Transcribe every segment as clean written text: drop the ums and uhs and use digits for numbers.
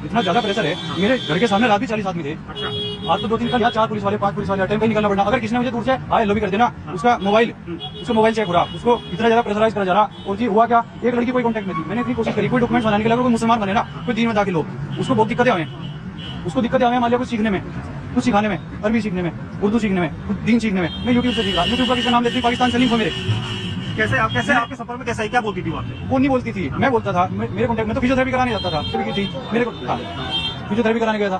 इतना ज्यादा प्रेशर है। मेरे घर के सामने रात भी 40 आदमी थे। आज तो 2-3 या 4 पुलिस वाले 5 पुलिस वाले टाइम पे निकलना पड़ना। अगर किसी ने मुझे दूर से हाय हेलो भी कर देना, उसका मोबाइल चेक हो रहा, उसको इतना ज्यादा प्रेशराइज करा जा रहा। और जी हुआ क्या, एक लड़की कोई कॉन्टेक्ट में थी, मैंने इतनी कोशिश करी कोई डॉक्यूमेंट बनाने के लिए, कोई मुसलमान बने ना, कोई दीन में दाखिल हो, उसको बहुत दिक्कतें आए, मान लिया कुछ सीखने में, कुछ सिखाने में, अरबी सीखने में, उर्दू सीखने में, कुछ दीन सीखने में। मैं यूट्यूब से सीख रहा, यूट्यूब का किसी नाम लेती पाकिस्तान से लिंक हो मेरे। कैसे आपके सफर में कैसा क्या बोलती थी वो आपसे? वो नहीं बोलती थी, मैं बोलता था। मेरे कॉन्टेक्ट में तो फिजियोथेरेपी कराने जाता था, थी मेरे को फिजियोथेरेपी कराने गया था।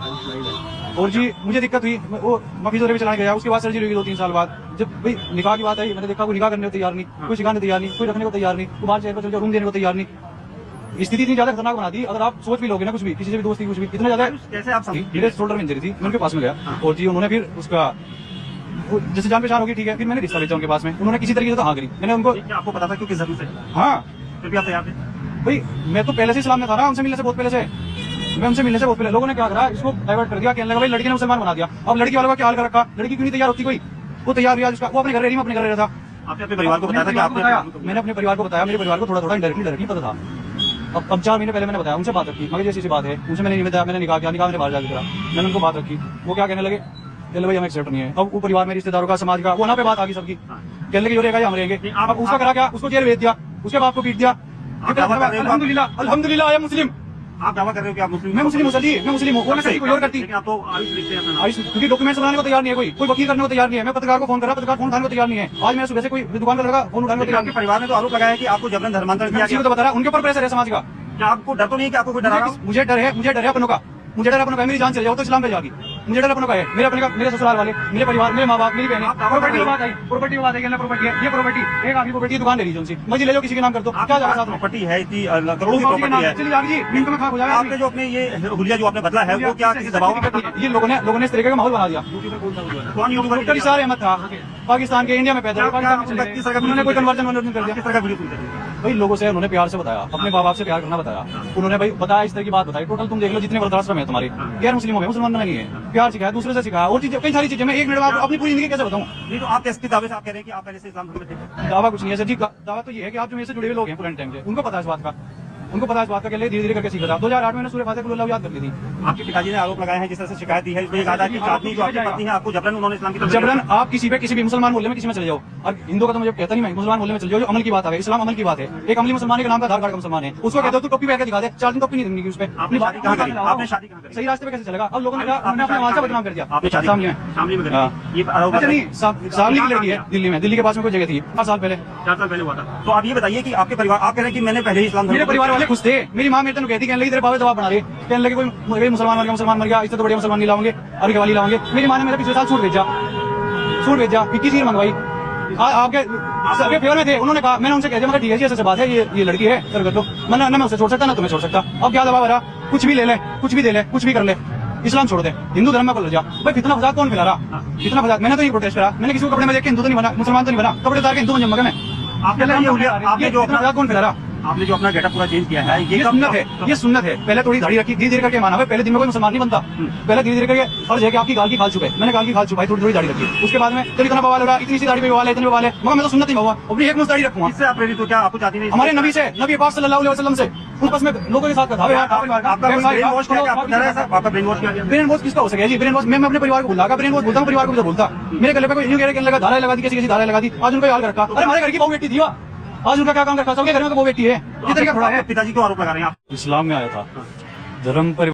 और जी मुझे दिक्कत हुई, वो मैं फिजियोथेरेपी चलाने गया, उसके बाद सर्जरी हुई 2-3 साल बाद। जब भाई निकाह की बात आई, मैंने देखा कोई निकाह करने को तैयार नहीं, कोई सिखाने तैयार नहीं, कोई रखने को तैयार नहीं, कोई बाहर शहर पर चल जाओ रूम देने को तैयार नहीं। स्थिति इतनी ज्यादा खतरनाक बना दी। अगर आप सोच भी लोगे ना, कुछ भी किसी से भी दोस्ती कुछ भी इतना ज्यादा। कैसे आप मेरे शोल्डर में इंजरी थी, मैं उनके पास में गया और जी उन्होंने फिर उसका जैसे जान पहचान होगी, ठीक है, फिर मैंने रिश्ता भेजा उनके पास में। उन्होंने किसी तरीके से तो हाँ करी, मैंने उनको। आपको पता था क्योंकि जरूर से? हाँ, फिर भी आप तैयार थे? भाई मैं तो पहले से इस्लाम में था ना, उनसे मिलने से बहुत पहले से। मैं उनसे मिलने से बहुत पहले, लोगों ने क्या करा, इसको डाइवर्ट कर दिया, कहने लगा भाई लड़की ने मुसलमान बना दिया। अब लड़की वालों का क्या हाल कर रखा, लड़की क्यों नहीं तैयार होती कोई, वो तैयार हुआ, वो अपने घर रही, अपने घर रह रहा था। आपने अपने परिवार को बताया था कि आपने? मैंने अपने परिवार को बताया, मेरे परिवार को थोड़ा डायरेक्टली पता था। अब 4 महीने पहले मैंने बताया, उनसे बात रखी, मगर जैसी बात है उनसे मैंने नहीं बताया, मैंने निकाह किया, निकाह मैंने बाहर जाकर करा, मैंने उनको बात रखी। वो क्या कहने लगे, कहने भाई हमें एक्सेप्ट नहीं है। अब वो परिवार में रिश्तेदारों का, समाज का, वो ना पे बात आ गई सबकी, कहने लगे जो रहेगा हम रहेंगे। अब उसका करा क्या, उसको जेल भेज दिया, उसके बाप को पीट दिया। अल्हम्दुलिल्लाह आई एम मुस्लिम। आप दावा कर रहे हो कि आप मुस्लिम? मैं मुस्लिम हूँ। वो कोई और करती, आप तो आयुष लिखते हैं। क्योंकि डॉक्यूमेंट्स बनाने को तैयार नहीं है, कोई वकील करने को तैयार नहीं है। मैं पत्रकार को फोन कर रहा, पत्रकार फोन उठाने को तैयार नहीं है। आज मैं सुबह से कोई दुकान पर लगा, फोन उठाने को तैयार नहीं। परिवार ने तो आरोप लगाया कि आपको जबरन धर्मांतरण किया गया। तो बता रहा, उनके ऊपर प्रेशर है समाज का। क्या आपको डर तो नहीं है कि आपको कोई डरा रहा हो? मुझे डर है अपनों का, मुझे डर अपनों का, मेरी जान चले जाओ तो इस्लाम पे जाएगी। मुझे डर अपनों का है, मेरे अपने का, मेरे ससुराल वाले, मेरे परिवार, मेरे माँ बाप, मेरी बहनें। प्रॉपर्टी की बात आई, प्रॉपर्टी है, ये प्रॉपर्टी एक आखिरी प्रॉपर्टी दुकान ले लीजिए उनसे, मर्जी ले लो, किसी के नाम कर दो, क्या जाएगा साथ में? प्रॉपर्टी है इतनी करोड़ों की प्रॉपर्टी है। चलिए जाएगी जी, मिनट में खा हो जाएगा। आपके जो अपने ये हुलिया जो आपने बदला है वो क्या किसी दबाव में? ये लोगों ने इस तरीके का माहौल बना दिया। डॉक्टर इसार अहमद था, पाकिस्तान के, इंडिया में पैदा हुआ, उन्होंने कोई कन्वर्जन कर दिया। भाई लोगों से उन्होंने प्यार से बताया, अपने माँ बाप से प्यार करना बताया। उन्होंने भाई बताया, इस तरह की बात बताई। टोटल तुम देख लो जितने वृद्धाश्रम है तुम्हारे, गैर मुस्लिमों में, मुसलमान में नहीं है। प्यार सिखाया, दूसरे से सिखाया, और चीजें, कई सारी चीजें। मैं 1 मिनट में अपनी पूरी जिंदगी कैसे बताऊं? नहीं तो आप कैसे दावे से आप कह रहे हैं कि आप पहले से इस्लाम धर्म में थे? दावा कुछ नहीं है सर जी, दावा तो ये है कि आप जो मेरे से जुड़े हुए लोग हैं पुराने टाइम से, उनको पता है इस बात का, उनको पता है इस बात का, धीरे धीरे करके सीखा था। 2008 में सूरह फातिहा कुल अल्लाह याद कर ली थी। आपके पिताजी ने आरोप लगाए हैं, जिस तरह से शिकायत दी है, इसमें कहा था कि आदमी जो आपकी पत्नी है आपको जबरन उन्होंने इस्लाम की तरफ जबरन आप किसी भी मुसलमान मोहल्ले में किसी में चले जाओ, और हिंदू का तो मुझे कहता नहीं, मैं मुसलमान मोहल्ले में चले जाओ, जो अमल की बात है, इस्लाम अमल की बात है। एक अमली मुसलमान के नाम का आधार कार्ड का मुसलमान है, उसको कहते हो तू टोपी पहन के दिखा दे, 4 दिन टोपी नहीं देंगे उस पर। आपने शादी कहाँ करी? आपने शादी कहाँ करी? सही रास्ते पे कैसे चलेगा? अब लोगों ने अपने आवाज बदनाम कर दिया। आपने शादी शामली में ये अच्छा नहीं, शामली की लड़की है, दिल्ली में, दिल्ली के पास में कोई जगह थी, 4 साल पहले, 4 साल पहले हुआ था। तो आप ये बताइए कि आपके परिवार, आप कह रहे हैं कि मैंने पहले ही इस्लाम मेरे परिवार वाले खुश थे। मेरी माँ मेरे को कहती, कहने लगी तेरे बाबे दबाव बना रहे, कहने लगे कोई मुसलमान मर गया, इससे तो बढ़िया मुसलमान नहीं लाओगे, अरबी वाली लाओगे। मेरी माँ ने मेरे पिछले साल सूट भेजा, 21 हीर मंगवाई, आपके फेवर में थे। उन्होंने कहा, मैंने उनसे कह दिया, मगर ठीक है जी, ऐसे बात है, ये लड़की है, कर दो। मैंने ना मैं उसे छोड़ सकता ना तुम्हें छोड़ सकता। अब क्या दबाव रहा, कुछ भी ले ले, कुछ भी दे ले, कुछ भी कर ले, इस्लाम छोड़ दे, हिंदू धर्म में पलट जा। भाई कितना फसाद कौन फैला रहा, कितना फसाद। मैंने तो ये प्रोटेस्ट करा, मैंने किसी को कपड़े में देख के हिंदू तो नहीं बना, मुसलमान तो नहीं बना, कपड़े उतार के हिंदू बन जाऊंगा मैं। आपने जो अपना कौन फैला रहा, आपने जो अपना गेटअप पूरा चेंज किया है, ये सुन्नत है, ये सुन्नत है। पहले थोड़ी दाढ़ी रखी, धीरे धीरे करके माना है। पहले दिन में कोई मुसलमान नहीं बनता, पहले धीरे धीरे करके फर्ज है कि आपकी गाल की खाल छुपे। मैंने गाल की खाल छुपाई, थोड़ी थोड़ी दाढ़ी रखी। उसके बाद में जब इतना बवाल हो रहा, इतनी सी दाढ़ी पे बवाल है, इतने बवाल है, मगर मैं तो सुन्नत ही हुआ, अपनी एक मुश्त दाढ़ी रखूंगा। इससे आप प्रेरित हो क्या? आपको चाहती नहीं? हमारे नबी से, नबी पाक सल्लल्लाहु अलैहि वसल्लम से, उस में लोगों के साथ आपका ब्रेन वॉश किया गया? आपका ब्रेन वॉश किया गया? ब्रेन वॉश किसका हो सके जी? ब्रेन वॉश मैं अपने परिवार को भूला, ब्रेन वॉश बोलता हूँ, परिवार को भी बोलता। मेरे गले पे कोई यूं कह लगा, धारा लगा दी, किसी धारा लगा दी, आज उनका हाल रखा। अरे हमारे घर की बहु बेटी थी, आज उनका क्या काम रखा? सबके घर में तो बहु बेटी है। ये तरीका थोड़ा है। पिताजी को आरोप लगा रहे हैं आप? इस्लाम में आया था, धर्म पर